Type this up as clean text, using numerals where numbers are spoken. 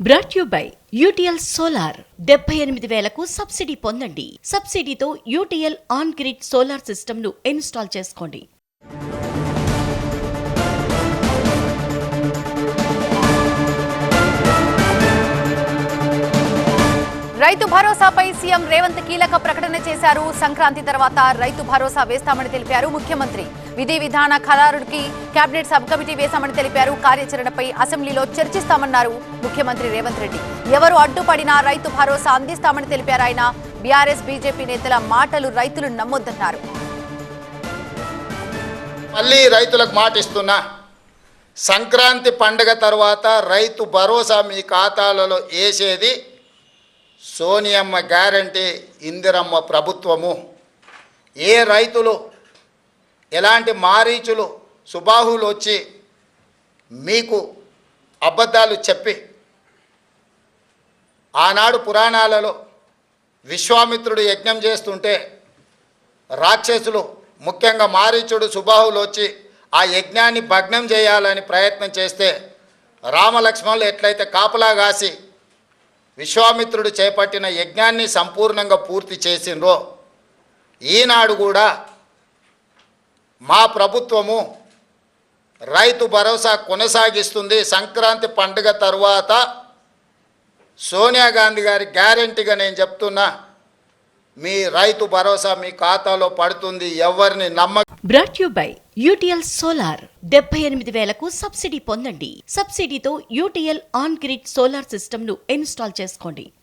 Brought you by UTL solar 78,000కు subsidy పొందండి. సబ్సిడీతో UTL on grid solar system ను ఇన్స్టాల్ చేసుకోండి. రైతు భరోసాపై సీఎం రేవంత్ కీలక ప్రకటన చేశారు. సంక్రాంతి తర్వాత రైతు భరోసా వేస్తామని తెలిపారు ముఖ్యమంత్రి. విధి విధాన ఖరారుకి కేబినెట్ సబ్ కమిటీ వేశామని తెలిపారు. కార్యాచరణపై అసెంబ్లీలో చర్చిస్తామన్నారు ముఖ్యమంత్రి రేవంత్ రెడ్డి. ఎవరు అడ్డుపడినా రైతు భరోసా అందిస్తామని తెలిపారు ఆయన. బీఆర్ఎస్ బీజేపీ నేతల మాటలు రైతులు నమ్మొద్దన్నారు. మళ్ళీ రైతులకు మాట ఇస్తున్నా, సంక్రాంతి పండుగ తర్వాత రైతు భరోసా మీ ఖాతాలలో వేసేది సోనియమ్మ గ్యారంటీ, ఇందిరమ్మ ప్రభుత్వము. ఏ రైతులు ఎలాంటి మారీచులు సుబాహులు వచ్చి మీకు అబద్ధాలు చెప్పి ఆనాడు పురాణాలలో విశ్వామిత్రుడు యజ్ఞం చేస్తుంటే రాక్షసులు ముఖ్యంగా మారీచుడు సుబాహులు వచ్చి ఆ యజ్ఞాన్ని భగ్నం చేయాలని ప్రయత్నం చేస్తే రామలక్ష్మణులు ఎట్లయితే కాపలా కాసి విశ్వామిత్రుడు చేపట్టిన యజ్ఞాన్ని సంపూర్ణంగా పూర్తి చేసిండ్రో, ఈనాడు కూడా మా ప్రభుత్వము రైతు భరోసా కొనసాగిస్తుంది. సంక్రాంతి పండుగ తర్వాత సోనియా గాంధీ గారి గ్యారెంటీగా నేను చెప్తున్నా, మీ రైతు భరోసా మీ ఖాతాలో పడుతుంది. ఎవరిని నమ్మ. Brought you by UTL solar 78,000కు సబ్సిడీ పొందండి. సబ్సిడీతో UTL on grid solar system ను ఇన్స్టాల్ చేసుకోండి.